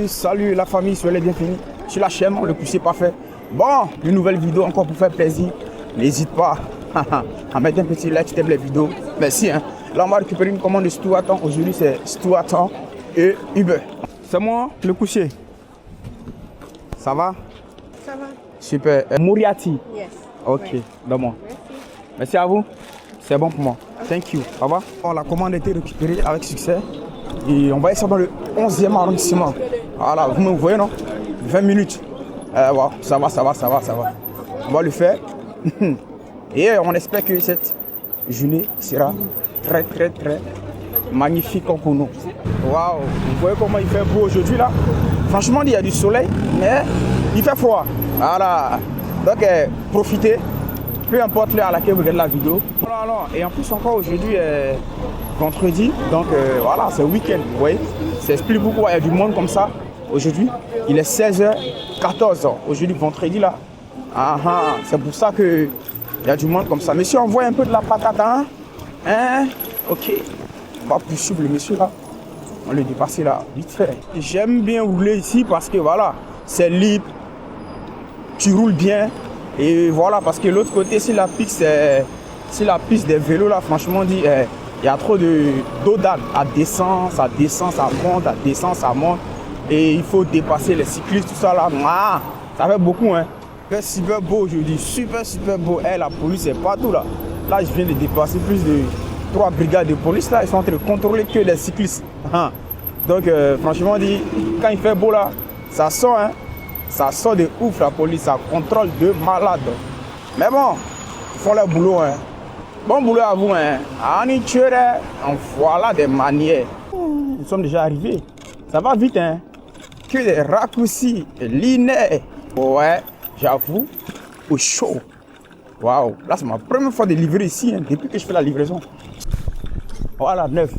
Salut la famille, soyez les bienvenus sur la chaîne, le poussé parfait. Bon, une nouvelle vidéo encore pour faire plaisir. N'hésite pas à mettre un petit like si tu aimes les vidéos. Merci. Hein. Là, on va récupérer une commande de Stuart. Aujourd'hui, c'est Stuart et Uber. C'est moi, le coucher. Ça va? Ça va. Super. Moriarty. Yes. Ok, Ouais. donne-moi. Merci. Merci à vous. C'est bon pour moi. Thank you. Ça va? Bon, la commande a été récupérée avec succès. Et on va essayer dans le 11e arrondissement. Voilà, vous me voyez, non? 20 minutes. Wow, ça va. On va le faire. Et on espère que cette journée sera très magnifique pour nous. Waouh, vous voyez comment il fait beau aujourd'hui là? Franchement, il y a du soleil, mais il fait froid. Voilà. Donc, profitez. Peu importe l'heure à laquelle vous regardez la vidéo. Et en plus encore aujourd'hui vendredi, donc voilà, c'est week-end, vous voyez. Ça explique pourquoi il y a du monde comme ça aujourd'hui. Il est 16h14 aujourd'hui, vendredi là. C'est pour ça que il y a du monde comme ça. Monsieur, on voit un peu de la patate, hein? Ok. On va poursuivre le monsieur là. On le dépasse là, vite fait. J'aime bien rouler ici parce que voilà, c'est libre. Tu roules bien. Et voilà, parce que l'autre côté, si la piste des vélos là, franchement dit, il y a trop d'eau d'âne. Ça descend, ça monte, ça descend, ça monte. Et il faut dépasser les cyclistes, tout ça là. Ça fait beaucoup, hein. C'est super beau aujourd'hui, super beau. La police est partout là. Là, je viens de dépasser plus de 3 brigades de police là. Ils sont en train de contrôler que les cyclistes. Donc, franchement dit, quand il fait beau là, ça sort, hein. Ça sort de ouf la police, ça contrôle de malade. Mais bon, ils font leur boulot, hein. Bon boulot à vous, hein. En y tuerait, voilà des manières. Nous sommes déjà arrivés. Ça va vite, hein. Que des raccourcis, linéaires. Ouais, j'avoue, au chaud. Waouh, là c'est ma première fois de livrer ici, hein, depuis que je fais la livraison. Voilà, 9.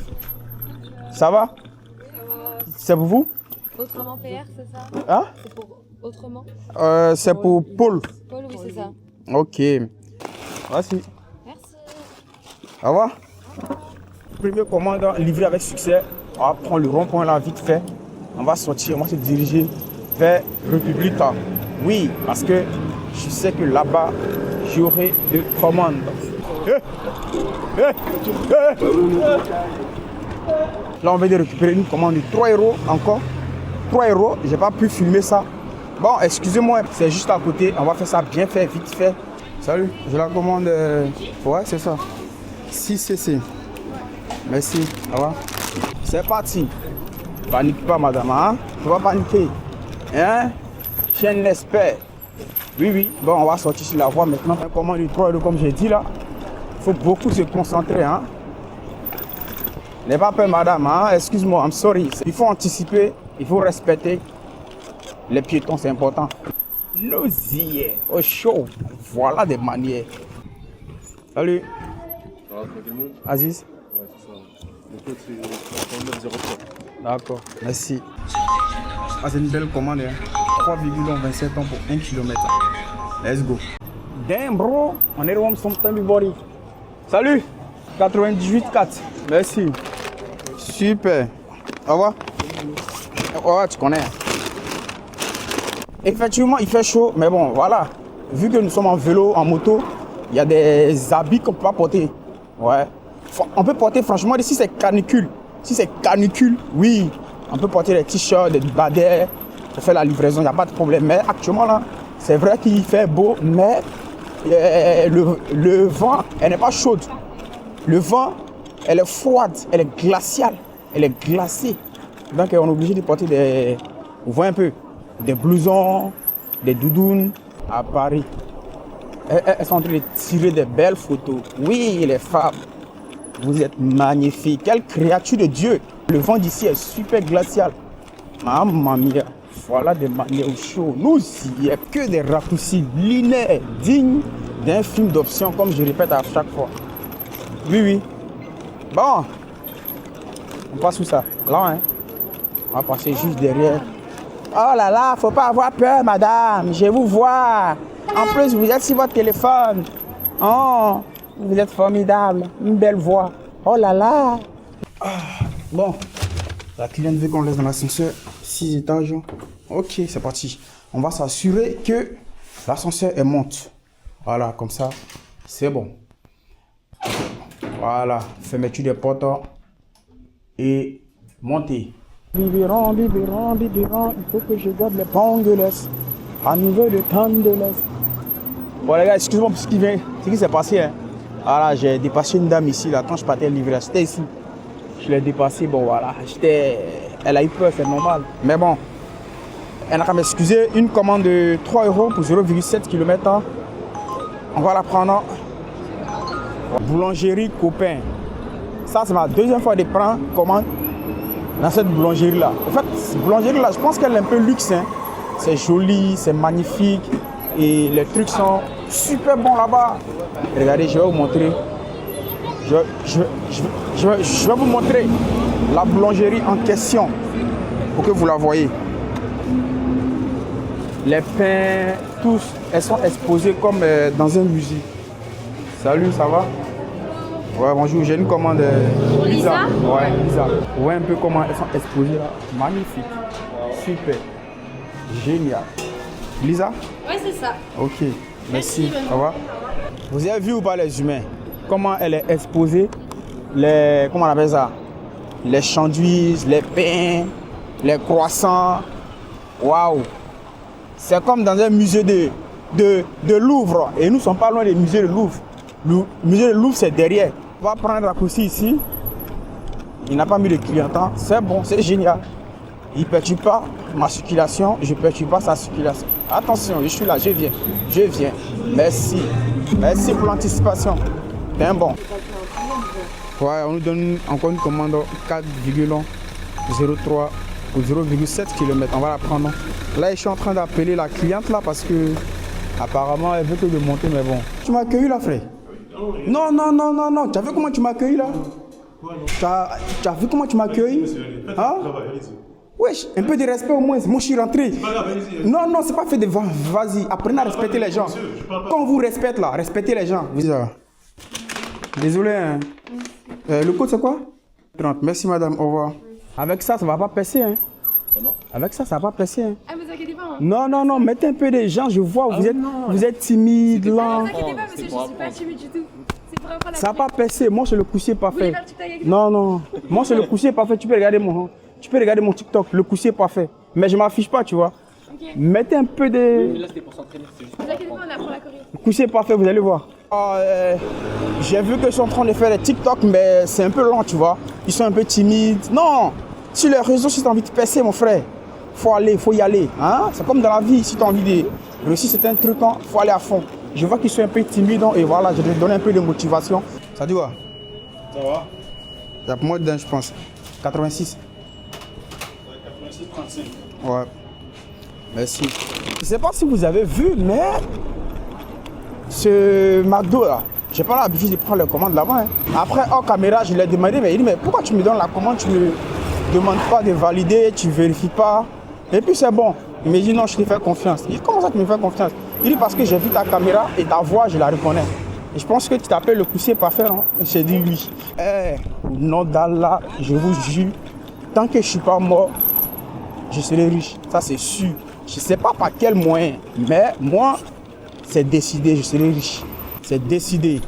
Ça va? C'est pour vous? Autrement PR, c'est ça? Hein? C'est pour autrement? C'est pour Paul. Paul, oui, c'est ça. Ok. Voici. Merci. Ça va? Premier commande livré avec succès. On va prendre le rond-point là vite fait. On va sortir, on va se diriger vers Républica. Oui, parce que je sais que là-bas, j'aurai de commandes. Là, on vient de récupérer une commande de 3 € encore. 3 €, j'ai pas pu filmer ça. Bon, excusez-moi, c'est juste à côté. On va faire ça bien fait, vite fait. Salut, je la commande. Ouais, c'est ça. 6 cc. Merci, ça va. C'est parti. Panique pas, madame, hein? Tu vas paniquer. Hein? Chaîne l'espère. Oui. Bon, on va sortir sur la voie maintenant. On commande de 3 € comme j'ai dit là. Il faut beaucoup se concentrer, hein? N'aie pas peur, madame, hein? Excuse-moi, I'm sorry. Il faut anticiper, il faut respecter les piétons, c'est important. Nous y est, au chaud. Voilà des manières. Salut. Ça va, tranquillement? Aziz. Ouais, c'est ça. Le code, c'est 3903. D'accord, merci. C'est une belle commande, hein? 3,27 ans pour 1 km. Let's go. Damn, bro. On est home sometime, everybody. Salut. 98,4. Merci. Super. Au revoir. Ouais, tu connais. Effectivement, il fait chaud, mais bon, voilà. Vu que nous sommes en vélo, en moto, il y a des habits qu'on ne peut pas porter. Ouais. On peut porter, franchement, si c'est canicule. Si c'est canicule, oui. On peut porter des t-shirts, des badets pour faire la livraison, il n'y a pas de problème. Mais actuellement, là, c'est vrai qu'il fait beau, mais le vent, elle n'est pas chaude. Le vent, elle est froide, elle est glaciale, elle est glacée. Donc on est obligé de porter des, vous voyez un peu, des blousons, des doudounes à Paris. Elles sont en train de tirer des belles photos. Oui, les femmes, vous êtes magnifiques. Quelle créature de Dieu. Le vent d'ici est super glacial. Mamma mia, voilà des manières au chaud. Nous, il n'y a que des raccourcis linéaires, dignes d'un film d'option, comme je répète à chaque fois. Oui. Bon, on passe où ça? Là, hein? On va passer juste derrière. Oh là là, faut pas avoir peur, madame. Je vous vois. En plus, vous êtes sur votre téléphone. Oh, vous êtes formidable. Une belle voix. Oh là là. Bon, la cliente veut qu'on laisse dans l'ascenseur. 6 étages. Ok, c'est parti. On va s'assurer que l'ascenseur est monte. Voilà, comme ça, c'est bon. Voilà, fermeture des portes et montez. Libérant, libérant, libérant, il faut que je garde les pangolès à niveau de tendresse. Bon les gars, excusez-moi pour ce qui s'est passé. Hein. Voilà, j'ai dépassé une dame ici, là, quand je partais livrer, c'était ici. Je l'ai dépassé, bon voilà, elle a eu peur, c'est normal. Mais bon, elle n'a qu'à m'excuser, une commande de 3 € pour 0,7 km. On va la prendre. Boulangerie Copain. Ça, c'est ma deuxième fois de prendre commande dans cette boulangerie-là. En fait, cette boulangerie-là, je pense qu'elle est un peu luxe. Hein. C'est joli, c'est magnifique. Et les trucs sont super bons là-bas. Regardez, je vais vous montrer. Je vais vous montrer la boulangerie en question pour que vous la voyez. Les pains, tous, elles sont exposées comme dans un musée. Salut, ça va? Ouais, bonjour, j'ai une commande. Lisa? Ouais, Lisa. Ouais, un peu comment elles sont exposées là. Magnifique. Super. Génial. Lisa? Ouais, c'est ça. Ok, merci. Merci. Au revoir. Vous avez vu ou pas les humains? Comment elle est exposée? Les, comment on appelle ça? Les sandwichs, les pains, les croissants. Waouh! C'est comme dans un musée de Louvre. Et nous ne sommes pas loin des musées de Louvre. Le musée de Louvre, c'est derrière. On va prendre un raccourci ici. Il n'a pas mis de clientèle. C'est bon, c'est génial. Il ne perturbe pas ma circulation. Je ne perturbe pas sa circulation. Attention, je suis là, je viens. Je viens. Merci. Merci pour l'anticipation. C'est un bon. Ouais, on nous donne encore une commande 4,03 pour 0,7 km. On va la prendre. Là, je suis en train d'appeler la cliente là parce que apparemment elle veut que de monter, mais bon. Tu m'as accueilli là, frère? Non, non, non, non, non. Tu as vu comment tu m'as accueilli là? Tu as vu comment tu m'as accueilli? Hein? Wesh, un peu de respect au moins. Moi, je suis rentré. Non, non, c'est pas fait de vas-y. Apprenez à respecter les gens. Quand on vous respecte là, respectez les gens. Désolé. Hein. Le code, c'est quoi? 30. Merci, madame. Au revoir. Avec ça, ça va pas passer. Hein. Avec ça, ça va pas passer. Hein. Ah, vous inquiétez pas. Hein. Non, non, non. Mettez un peu de gens. Je vois, vous êtes timide, Ah, lent. vous inquiétez pas, monsieur, je suis pas timide du tout. C'est pour apprendre Ça va pas passer. Moi, c'est le coussier Vous voulez parfait. faire le TikTok avec Non, non. Moi, c'est le coussier parfait. Tu peux regarder mon TikTok. Le coussier parfait. Mais je m'affiche pas, tu vois. Ok. Mettez un peu de... Vous inquiétez pas, on apprend la choré. Coussier parfait, vous allez voir. J'ai vu qu'ils sont en train de faire des TikTok, mais c'est un peu lent, tu vois. Ils sont un peu timides. Non, sur les réseaux, si tu as envie de percer, mon frère, faut aller, faut y aller. Hein? C'est comme dans la vie, si tu as envie de réussir certains trucs, il faut aller à fond. Je vois qu'ils sont un peu timides, et voilà, je vais te donner un peu de motivation. Ça dit quoi? Ça va? C'est pour moi dedans, je pense. 86. 86, 35. Ouais. Merci. Je sais pas si vous avez vu, mais ce McDo là, j'ai pas l'habitude de prendre les commandes là-bas. Hein. Après, hors caméra, je lui ai demandé, mais il dit, mais pourquoi tu me donnes la commande, tu me demandes pas de valider, tu vérifies pas. Et puis c'est bon. Il me dit, non, je te fais confiance. Il dit, comment ça tu me fais confiance? Il dit, parce que j'ai vu ta caméra et ta voix, je la reconnais. Et je pense que tu t'appelles le coussier parfait, non? J'ai dit oui. Au nom d'Allah, je vous jure, tant que je suis pas mort, je serai riche. Ça, c'est sûr. Je ne sais pas par quel moyen, mais moi, c'est décidé, je serai riche. C'est décidé.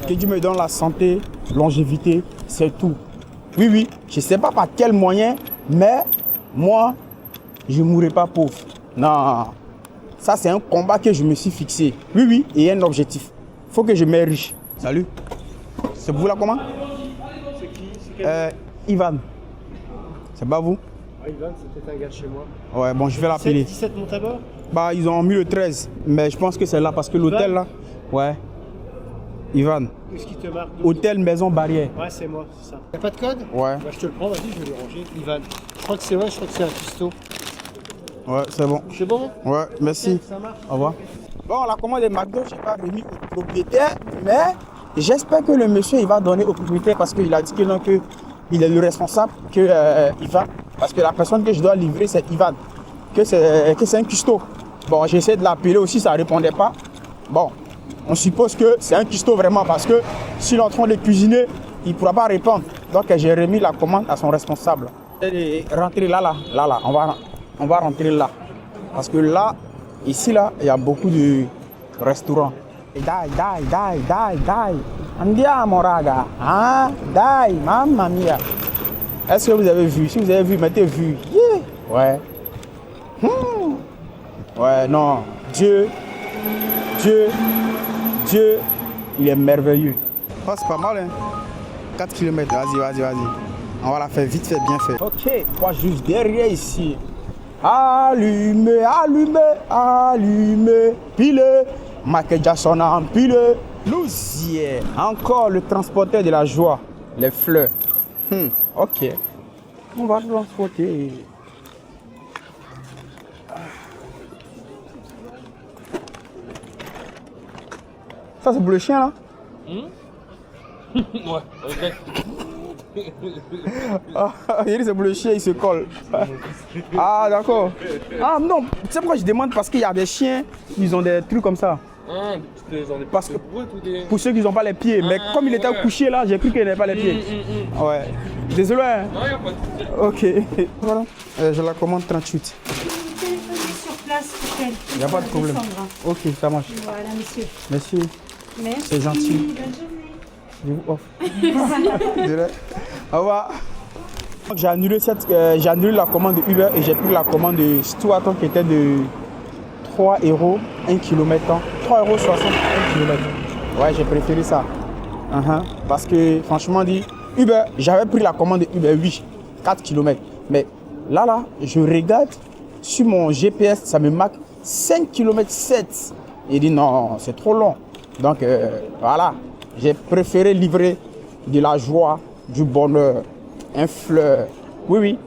Que Dieu me donne la santé, longévité, c'est tout. Oui, oui, je ne sais pas par quel moyen, mais moi, je ne mourrai pas pauvre. Non, ça c'est un combat que je me suis fixé. Oui, oui, et un objectif. Il faut que je me riche. Salut. C'est vous la commande? C'est qui? C'est quel? Ivan. C'est pas vous? Ivan, c'était un gars de chez moi. Ouais, bon, je vais l'appeler. 17 Montabor? Bah, ils ont mis le 13, mais je pense que c'est là parce que l'hôtel là. Ouais. Ivan. Qu'est-ce qui te marque? Hôtel Maison Barrière. Ouais, c'est moi, c'est ça. Y'a pas de code? Ouais. Bah, je te le prends, vas-y, je vais le ranger. Ivan. Je crois que c'est vrai, je crois que c'est un cuistot. Ouais, c'est bon. C'est bon? Ouais, merci. Ça marche. Au revoir. Bon, la commande de McDo, je n'ai pas remis au propriétaire, mais j'espère que le monsieur il va donner au propriétaire parce qu'il a dit que non, que il est le responsable, que Ivan, parce que la personne que je dois livrer c'est Ivan, que c'est un cuistot. Bon, j'ai essayé de l'appeler aussi, ça ne répondait pas. Bon, on suppose que c'est un cuistot vraiment parce que s'il est en train de cuisiner, il ne pourra pas répondre. Donc j'ai remis la commande à son responsable. Rentrez là, on va on va rentrer là. Parce que là, ici, là, il y a beaucoup de restaurants. Dai. Andiamo, raga. Hein? Dai, mamma mia. Est-ce que vous avez vu? Si vous avez vu, mettez vu. Yeah. Ouais. Ouais, non. Dieu, il est merveilleux. Oh, c'est pas mal, hein? 4 km, vas-y. On va la faire vite fait, bien fait. Ok, moi juste derrière ici. Allumez, pile. Michael Jackson a empilé. Nous y est. Encore le transporteur de la joie. Les fleurs. Ok. On va transporter. Ça c'est pour le chien là? Ouais, ok. Il dit c'est pour le chien, il se colle. Ah d'accord. Ah non, tu sais pourquoi je demande? Parce qu'il y a des chiens, ils ont des trucs comme ça. Parce que pour ceux qui n'ont pas les pieds, mais comme il était couché là, j'ai cru qu'il n'avait pas les pieds. Ouais. Désolé. Hein? Non, il n'y a pas de souci. Ok. Voilà. Je la commande 38. Sur place pour qu'elle Il n'y a pas de problème. Ok, ça marche. Voilà, monsieur. Merci. Merci. C'est gentil. Bonne journée. Je vous offre. Désolé. Au revoir. J'ai annulé la commande de Uber et j'ai pris la commande de Stuart qui était de 3 € 1 km. 3,60 € 1 km. Ouais, j'ai préféré ça. Parce que franchement dit, Uber, j'avais pris la commande de Uber, oui, 4 km. Mais là, je regarde sur mon GPS, ça me marque 5 km 7. Il dit non, c'est trop long. Donc voilà, j'ai préféré livrer de la joie, du bonheur, un fleur. Oui.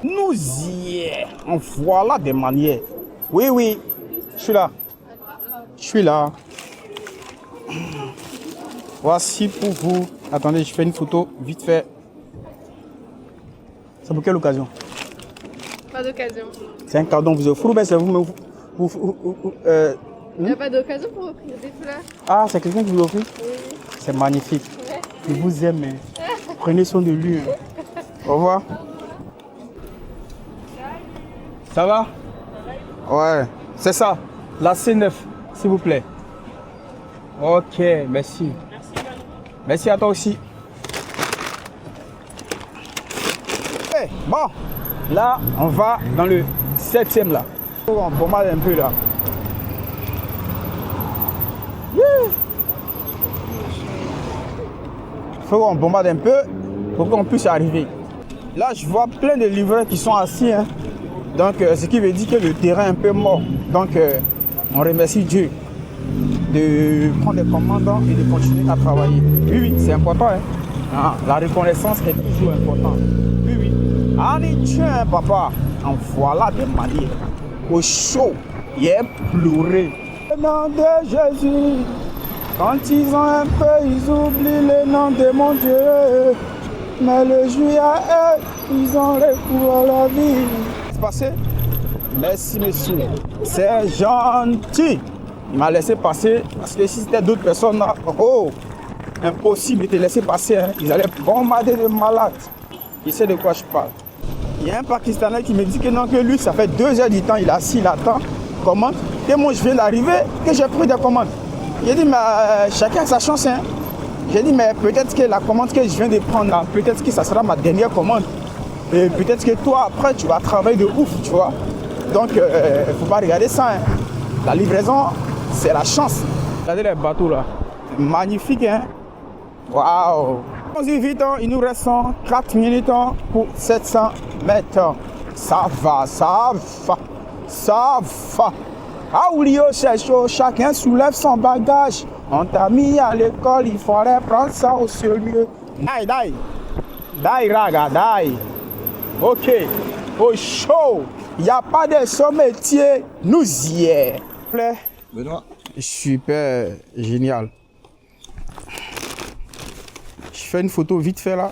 Nous y est. En voilà des manières. Oui. Je suis là. Voici pour vous. Attendez, je fais une photo vite fait. C'est pour quelle occasion? Pas d'occasion. C'est un cadeau, on vous offre. Ben, c'est vous. Il n'y a pas d'occasion pour offrir des fleurs. Ah, c'est quelqu'un qui vous offre? Oui. C'est magnifique. Ouais. Il vous aime. Hein. Prenez soin de lui. Hein. Au revoir. Ça va? Ouais, c'est ça. La C9, s'il vous plaît. Ok, merci. Merci à toi aussi. Hey, bon, là, on va dans le 7e là. On bombarde un peu là. Faut qu'on bombarde un peu pour qu'on puisse arriver. Là, je vois plein de livreurs qui sont assis. Hein. Donc, ce qui veut dire que le terrain est un peu mort. Donc, on remercie Dieu de prendre les commandes et de continuer à travailler. Oui, c'est important. Hein. Ah, la reconnaissance est toujours importante. Oui. Allez, tiens, papa. En voilà des manières. Au chaud, il est pleuré. Le nom de Jésus. Quand ils ont un peu, ils oublient le nom de mon Dieu. Mais le juillet à eux, ils ont recours à la vie. C'est passé? Merci, monsieur. C'est gentil. Il m'a laissé passer parce que si c'était d'autres personnes là, impossible de te laisser passer. Hein. Ils allaient bombarder de malades. Il sait de quoi je parle. Il y a un Pakistanais qui me dit que non, que lui, ça fait 2 heures du temps, il est assis, il attend, commande. Et moi, je viens d'arriver, que j'ai pris des commandes. J'ai dit, mais chacun a sa chance. Hein. J'ai dit, mais peut-être que la commande que je viens de prendre là, peut-être que ça sera ma dernière commande. Et peut-être que toi, après, tu vas travailler de ouf, tu vois. Donc, il ne faut pas regarder ça. Hein. La livraison, c'est la chance. Regardez les bateaux là. Magnifique, hein. Waouh. Allons-y vite, hein. Il nous reste 4 minutes hein, pour 700 mètres. Ça va. Ah, Oulio, c'est chaud. Chacun soulève son bagage. On t'a mis à l'école, il faudrait prendre ça au sérieux. Dai, raga, dai. Ok. Au chaud. Il n'y a pas de sommetier. Nous y est. Benoît. Super génial. Je fais une photo vite fait là.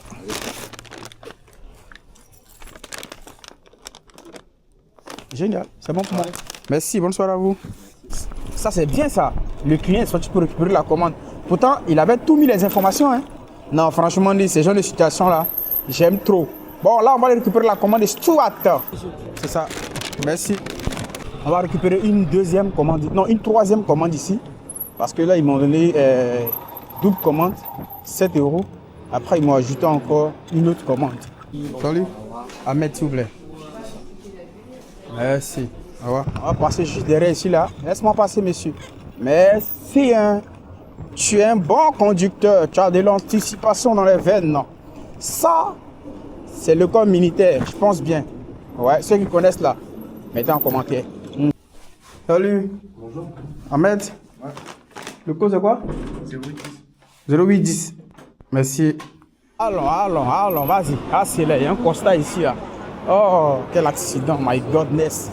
Génial, c'est bon pour moi. Merci, bonne soirée à vous. Ça c'est bien ça. Le client est sorti pour récupérer la commande. Pourtant, il avait tout mis les informations. Hein. Non, franchement, ces genres de situations là, j'aime trop. Bon, là on va aller récupérer la commande de Stuart. C'est ça. Merci. On va récupérer une deuxième commande, non, une troisième commande ici. Parce que là, ils m'ont donné double commande, 7 €. Après, ils m'ont ajouté encore une autre commande. Salut. Ahmed, s'il vous plaît. Merci. On va passer juste derrière ici, là. Laisse-moi passer, monsieur. Merci, hein. Tu es un bon conducteur. Tu as de l'anticipation dans les veines, non? Ça, c'est le corps militaire, je pense bien. Ouais, ceux qui connaissent là, mettez en commentaire. Salut. Bonjour. Ahmed. Ouais. Le code c'est quoi? 0810. Merci. Allons, vas-y. Ah, c'est là, il y a un constat ici. Là. Oh, quel accident, my godness.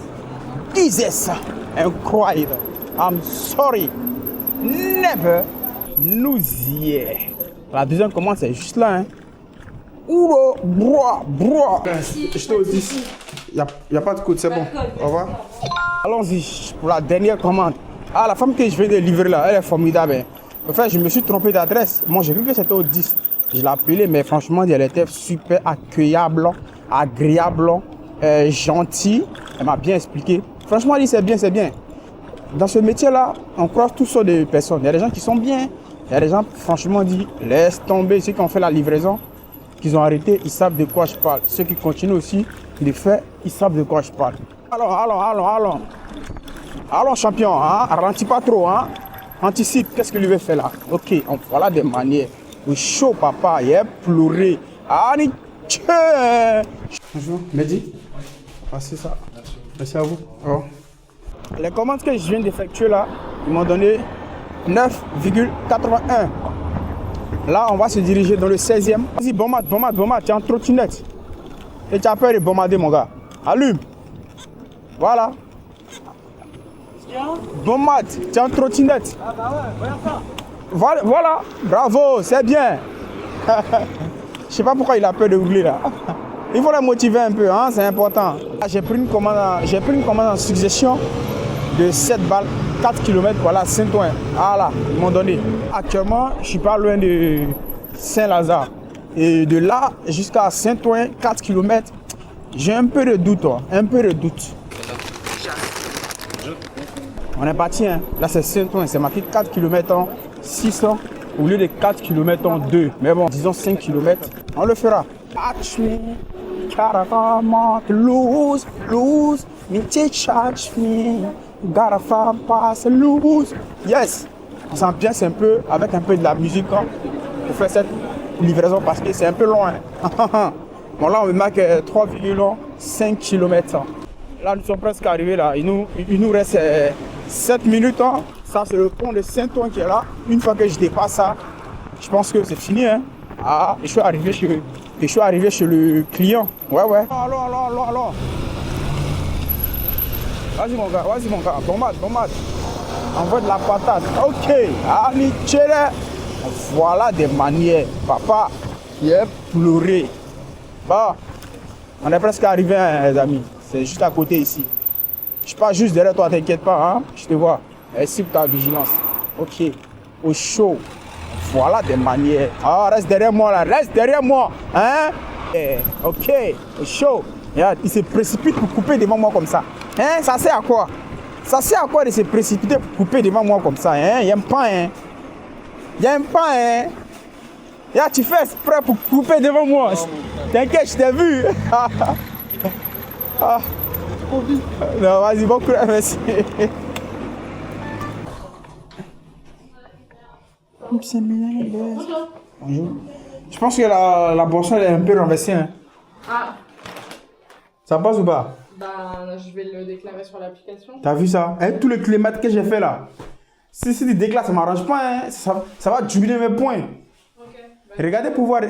Jesus, incroyable. I'm sorry. Never. Nous y est. La deuxième commande, c'est juste là. Hein. Ouro, broie. Je te dis. Il n'y a pas de code, c'est bon. Au revoir. Allons-y pour la dernière commande. Ah, la femme que je viens de livrer là, elle est formidable. En fait, je me suis trompé d'adresse. Moi, j'ai cru que c'était au 10. Je l'ai appelée, mais franchement, elle était super accueillable, agréable, gentille. Elle m'a bien expliqué. Franchement, elle dit c'est bien, c'est bien. Dans ce métier-là, on croise toutes sortes de personnes. Il y a des gens qui sont bien. Il y a des gens, franchement, dit laisse tomber. Ceux qui ont fait la livraison, qu'ils ont arrêté, ils savent de quoi je parle. Ceux qui continuent aussi de faire, ils savent de quoi je parle. Allons, champion, hein? Ralentis pas trop, hein? Anticipe, qu'est-ce que lui veut faire là? Ok, voilà des manières. Oui, chaud, papa, il a pleuré. Bonjour, Mehdi. Passez ça. Merci à vous. Oh. Les commandes que je viens d'effectuer là, ils m'ont donné 9,81. Là, on va se diriger dans le 16e. Vas-y, bombade, tu es en trottinette. Et tu as peur de bombarder, mon gars. Allume. Voilà. Bombade, tu es en trottinette. Ah bah ouais, regarde ça. Voilà, bravo, c'est bien. Je sais pas pourquoi il a peur de rouler là. Il faut la motiver un peu, hein, c'est important. J'ai pris une commande en succession de 7 balles, 4 km, voilà, Saint-Ouen. Voilà, ils m'ont donné. Actuellement, je suis pas loin de Saint-Lazare. Et de là jusqu'à Saint-Ouen, 4 km, j'ai un peu de doute, un peu de doute. On est parti, hein. Là c'est Saint-Ouen, c'est marqué 4 km en 600 au lieu de 4 km en 2. Mais bon, disons 5 km, on le fera. Catch me, caravana, lose, me catch me, gotta find pass, lose. Yes, on s'ambiance un peu avec un peu de la musique hein, pour faire cette livraison parce que c'est un peu loin. Bon là on me marque 3,5 km. Là nous sommes presque arrivés là, il nous reste 7 minutes. Hein. Ça c'est le pont de Saint-Ouen qui est là. Une fois que je dépasse ça, je pense que c'est fini. Hein. Ah, je suis arrivé chez le client. Ouais. Allons. Vas-y mon gars, bombade. Envoie de la patate. Ok, allez, tchere. Voilà des manières. Papa, il a pleuré. Bon, on est presque arrivé, hein, les amis. C'est juste à côté ici. Je suis pas juste derrière toi, t'inquiète pas, hein. Je te vois. Merci pour ta vigilance. Ok, au chaud. Voilà des manières. Ah, reste derrière moi là, hein. Ok, au chaud. Regarde, il se précipite pour couper devant moi comme ça. Hein, ça sert à quoi? Ça sert à quoi de se précipiter pour couper devant moi comme ça, hein? Il y a un pain, hein. Regarde, tu fais exprès pour couper devant moi. T'inquiète, je t'ai vu. Ah. Non, vas-y, bon courage, merci. Bonjour. Je pense que la boisson elle est un peu renversée. Hein. Ah, Ça passe ou pas? bah je vais le déclarer sur l'application. T'as vu ça? Avec tout le kilomètre que j'ai fait là. Si tu déclares, ça m'arrange pas. Hein. Ça va diminuer mes points. Ok. Bah, Regardez pour voir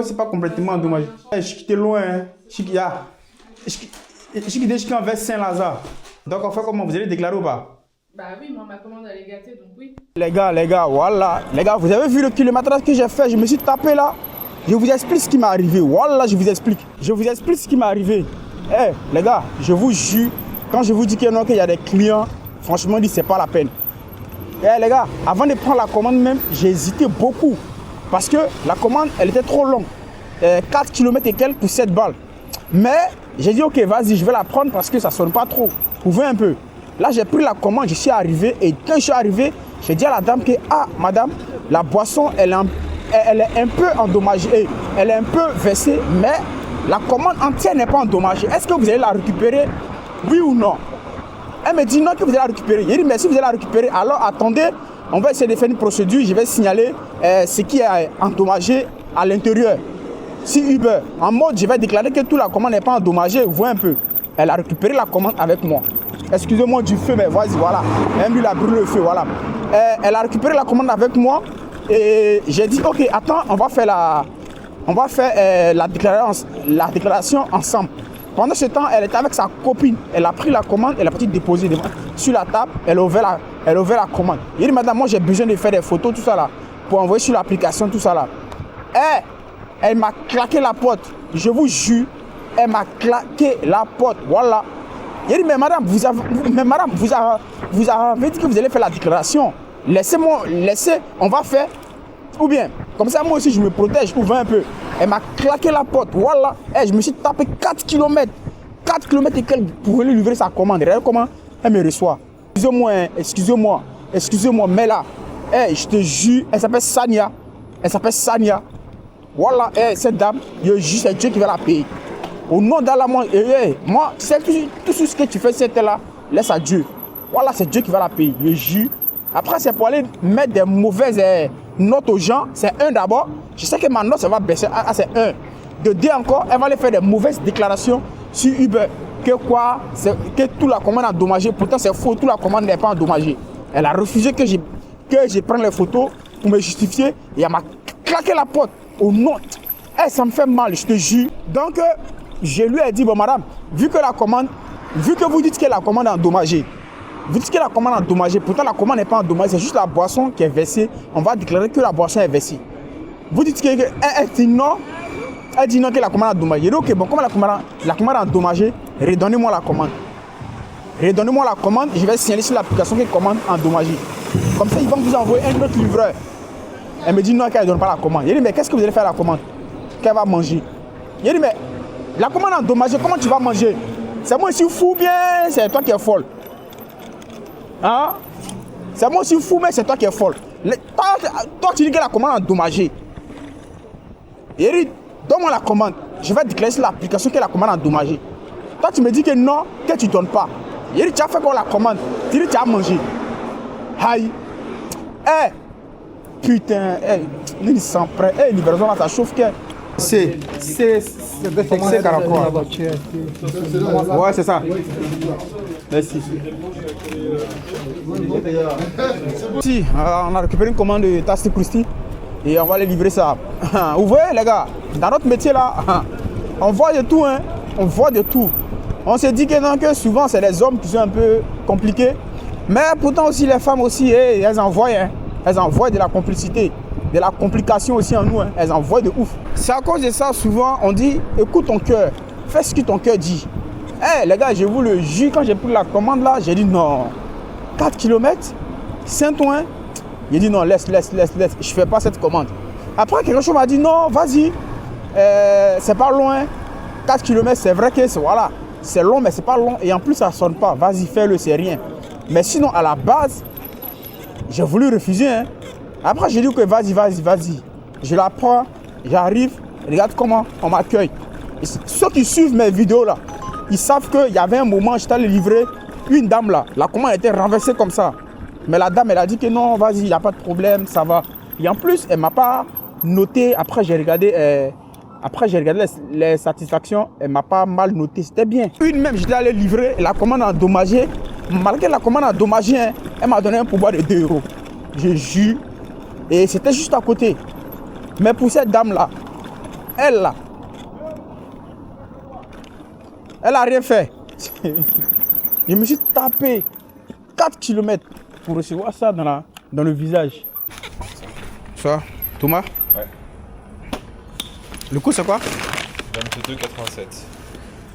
c'est pas complètement endommagé. Je suis quitté loin. Hein. Je suis quitté jusqu'en vers Saint-Lazare. Donc on fait comment? Vous allez déclarer ou pas? bah oui, moi ma commande elle est gâtée donc oui. Les gars, voilà. Les gars, vous avez vu le kilométrage que j'ai fait? Je me suis tapé là. Je vous explique ce qui m'est arrivé. Voilà, je vous explique ce qui m'est arrivé. Les gars, je vous jure, quand je vous dis qu'il y a des clients, franchement, c'est pas la peine. Les gars, avant de prendre la commande même, j'ai hésité beaucoup. Parce que la commande, elle était trop longue. 4 km et quelques pour 7 balles. Mais j'ai dit, ok, vas-y, je vais la prendre parce que ça ne sonne pas trop. Ouvrez un peu. Là, j'ai pris la commande, je suis arrivé. Et quand je suis arrivé, j'ai dit à la dame que, ah, madame, la boisson, elle est un peu endommagée. Elle est un peu versée, mais la commande entière n'est pas endommagée. Est-ce que vous allez la récupérer? Oui ou non? Elle me dit non, que vous allez la récupérer. J'ai dit, mais si vous allez la récupérer, alors attendez, on va essayer de faire une procédure. Je vais signaler ce qui est endommagé à l'intérieur. Si Uber, en mode, je vais déclarer que toute la commande n'est pas endommagée. Vous voyez un peu. Elle a récupéré la commande avec moi. Excusez-moi du feu, mais vas-y, voilà. Même lui, il a brûlé le feu, voilà. Elle a récupéré la commande avec moi. Et j'ai dit, ok, attends, on va faire la déclaration ensemble. Pendant ce temps, elle était avec sa copine. Elle a pris la commande, elle a parti déposer sur la table. Elle a ouvert la commande. Il dit, madame, moi j'ai besoin de faire des photos, tout ça là, pour envoyer sur l'application, tout ça là. Elle m'a claqué la porte. Je vous jure, elle m'a claqué la porte. Voilà. Il dit, mais madame, vous avez dit que vous allez faire la déclaration. Laissez-moi, on va faire. Ou bien, comme ça, moi aussi, je me protège, ouvre un peu. Elle m'a claqué la porte. Voilà. Je me suis tapé 4 km. 4 km et qu'elle pouvait lui livrer sa commande. Regarde comment elle me reçoit. Excusez-moi, mais là, je te jure, elle s'appelle Sania. Voilà, cette dame, je jure, c'est Dieu qui va la payer. Au nom d'Allah, moi, tout ce que tu fais, c'est là, laisse à Dieu. Voilà, c'est Dieu qui va la payer, je jure. Après, c'est pour aller mettre des mauvaises notes aux gens. C'est 1 d'abord. Je sais que ma note, ça va baisser. Ah, c'est 1. De 2 encore, elle va aller faire des mauvaises déclarations sur Uber. Que toute la commande est endommagée. Pourtant, c'est faux, toute la commande n'est pas endommagée. Elle a refusé que je prenne les photos pour me justifier. Et elle m'a claqué la porte au nom. Ça me fait mal, je te jure. Donc, je lui ai dit, bon, madame, vu que vous dites que la commande est endommagée, pourtant la commande n'est pas endommagée, c'est juste la boisson qui est versée. On va déclarer que la boisson est versée. Vous dites qu'elle dit non. Elle dit non que la commande est endommagée. Ok, bon, comme la commande est endommagée, redonnez-moi la commande. Redonnez-moi la commande, je vais signaler sur l'application que commande endommagée. Comme ça, ils vont vous envoyer un autre livreur. Elle me dit non, qu'elle ne donne pas la commande. Je dis, mais qu'est-ce que vous allez faire à la commande? Qu'elle va manger. Je dis, mais la commande est endommagée, comment tu vas manger? C'est moi aussi fou, bien, c'est toi qui es folle. Hein? C'est moi aussi fou, mais c'est toi qui es folle. Toi, tu dis que la commande est endommagée. Et il dit, donne-moi la commande. Je vais déclarer sur l'application que la commande est endommagée. Toi, tu me dis que non, que tu ne donnes pas. Il dit, tu as fait quoi la commande? Tu dis, tu as mangé. Aïe. Putain, il s'en prend. Livraison là, ça chauffe que. C'est Caracoa. Ouais, c'est ça. Merci. Si, on a récupéré une commande de Tasty Krusty et on va les livrer ça. Vous voyez, les gars, dans notre métier là, on voit de tout, hein. On voit de tout. On se dit que, non, que souvent c'est les hommes qui sont un peu compliqués. Mais pourtant aussi les femmes aussi, elles envoient, hein. Elles envoient de la complicité, de la complication aussi en nous, hein. Elles envoient de ouf. C'est à cause de ça, souvent, on dit, écoute ton cœur, fais ce que ton cœur dit. Les gars, je vous le jure, quand j'ai pris la commande là, j'ai dit non. 4 km, Saint-Ouen. J'ai dit non, laisse, je fais pas cette commande. Après, quelque chose m'a dit non, vas-y, c'est pas loin. 4 km, c'est vrai que voilà, c'est long, mais c'est pas long. Et en plus, ça sonne pas. Vas-y, fais-le, c'est rien. Mais sinon, à la base, j'ai voulu refuser. Hein. Après, j'ai dit que vas-y. Je la prends, j'arrive, regarde comment on m'accueille. Ceux qui suivent mes vidéos là, ils savent qu'il y avait un moment, j'étais allé livrer une dame là. La commande était renversée comme ça. Mais la dame, elle a dit que non, vas-y, il n'y a pas de problème, ça va. Et en plus, elle ne m'a pas noté. Après, j'ai regardé les satisfactions. Elle ne m'a pas mal noté. C'était bien. Une même, j'étais allé livrer la commande endommagée. Malgré la commande endommagée, hein, elle m'a donné un pourboire de 2 €. Je jure. Et c'était juste à côté. Mais pour cette dame-là, elle n'a rien fait. Je me suis tapé 4 km pour recevoir ça dans le visage. Ça, Thomas? Ouais. Le coup, c'est quoi? 22,87.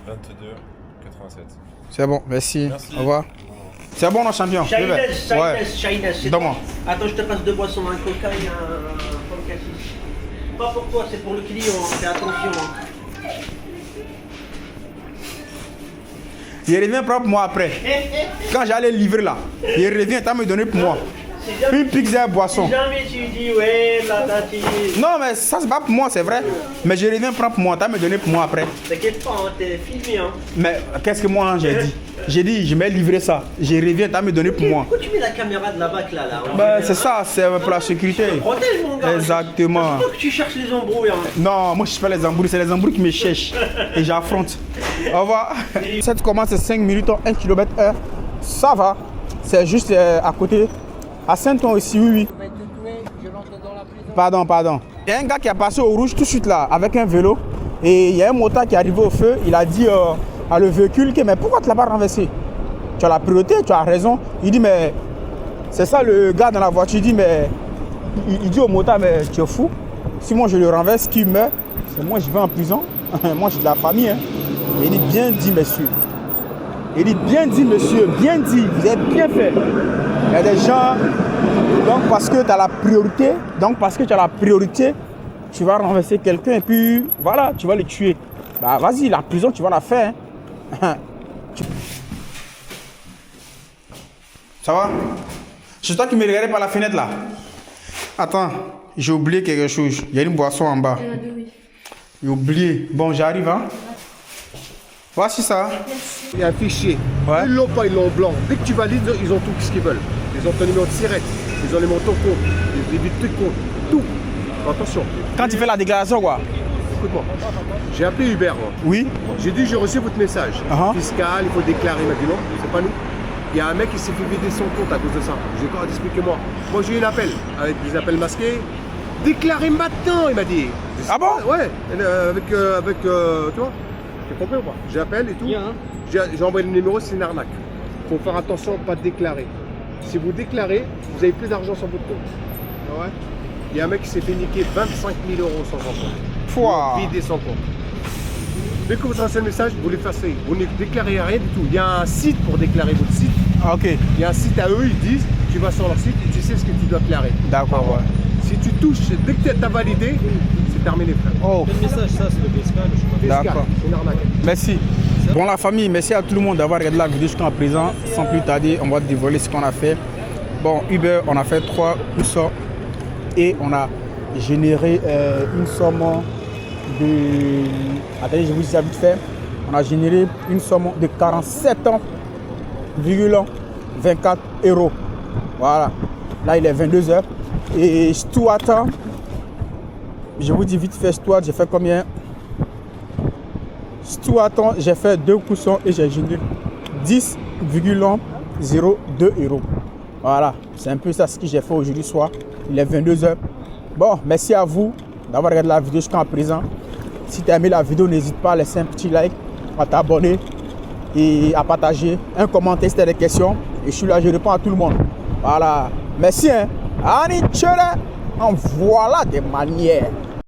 22,87. C'est bon, merci. Au revoir. C'est bon, non, champion? Shahides, Ouais. c'est Donne-moi. toi. Attends, je te passe 2 boissons, un coca et un pumpkin. Pas pour toi, c'est pour le client, fais attention. Il revient prendre pour moi après. Quand j'allais livrer là, il revient, t'as me donné pour moi. Une pizza et boisson. Jamais tu dis, ouais, là, tu... Non, mais ça, c'est pas pour moi, c'est vrai. Mais je reviens prendre pour moi, t'as me donné pour moi après. T'inquiète pas, hein, t'es filmé, hein. Mais qu'est-ce que moi j'ai dit? J'ai dit, je vais livrer ça. Je reviens, t'as me donné pour moi. Pourquoi tu mets la caméra de là-bas, là, là? Ben, c'est ça, c'est pour la sécurité. Protège, mon gars. Exactement. Pourquoi que tu cherches les embrouilles, hein? Non, moi je fais les embrouilles, c'est les embrouilles qui me cherchent. Et j'affronte. Au revoir. Cette commence c'est 5 minutes, 1 km/h. Ça va. C'est juste à côté. À Saint-Ouen aussi, oui, oui. Pardon. Il y a un gars qui a passé au rouge tout de suite là, avec un vélo. Et il y a un motard qui est arrivé au feu. Il a dit à le véhicule que, mais pourquoi tu l'as pas renversé? Tu as la priorité, tu as raison. Il dit, mais c'est ça le gars dans la voiture. Il dit, mais il dit au motard, mais tu es fou. Si moi je le renverse, qui meurt, c'est moi je vais en prison. Moi j'ai de la famille. Hein. Et il dit, bien dit, monsieur. Il dit, bien dit, monsieur, bien dit, vous avez bien fait. Il y a des gens, donc parce que tu as la priorité, tu vas renverser quelqu'un et puis voilà, tu vas le tuer. Bah vas-y, la prison, tu vas la faire. Hein. Ça va? C'est toi qui me regardais par la fenêtre là. Attends, j'ai oublié quelque chose. Il y a une boisson en bas. J'ai oublié. Bon, j'arrive, hein. Voici ça. Il y a un fichier. Ouais. Ils l'ont pas, ils l'ont en blanc. Dès que tu valides, ils ont tout ce qu'ils veulent. Ils ont ton numéro de sirette, ils ont les montants compte, les débits de compte, tout. Attention. Quand tu fais la déclaration, quoi? Écoute-moi. J'ai appelé Uber, moi. Oui. J'ai dit, j'ai reçu votre message. Fiscal, il faut déclarer. Il m'a dit non, c'est pas nous. Il y a un mec qui s'est fait vider son compte à cause de ça. J'ai encore dit, expliquez-moi. Moi, j'ai eu un appel avec des appels masqués. Déclarez maintenant, il m'a dit. Ah bon? Ouais, tu vois. Tu compris ou pas? J'appelle et tout. J'ai envoyé le numéro, c'est une arnaque. Il faut faire attention, pas déclarer. Si vous déclarez, vous avez plus d'argent sur votre compte. Ah ouais. Il y a un mec qui s'est fait niquer 25 000 euros sans compte. Pouah. Vider son compte. Dès que vous recevez le message, vous l'effacez. Vous ne déclarez rien du tout. Il y a un site pour déclarer votre site. Ah, ok. Il y a un site à eux, ils disent, tu vas sur leur site et tu sais ce que tu dois déclarer. D'accord, ouais. Si tu touches, dès que tu as validé, c'est terminé, frère. Oh. Le message, ça, c'est le fiscal. D'accord. C'est une arnaque. Merci. Bon la famille, merci à tout le monde d'avoir regardé la vidéo jusqu'à présent. Sans plus tarder, on va dévoiler ce qu'on a fait. Bon, Uber, on a fait 3 coussins et on a généré une somme de... Attendez, je vous dis ça vite fait. On a généré une somme de 47,24 €. Voilà. Là, il est 22 h. Et Stuart, je vous dis vite fait, Stuart, j'ai fait combien? Stuart, j'ai fait 2 coussins et j'ai généré 10,02 €. Voilà, c'est un peu ça ce que j'ai fait aujourd'hui soir. Il est 22 h. Bon, merci à vous d'avoir regardé la vidéo jusqu'à présent. Si tu as aimé la vidéo, n'hésite pas à laisser un petit like, à t'abonner et à partager, un commentaire si tu as des questions. Et je suis là, je réponds à tout le monde. Voilà, merci. Hein. En voilà des manières.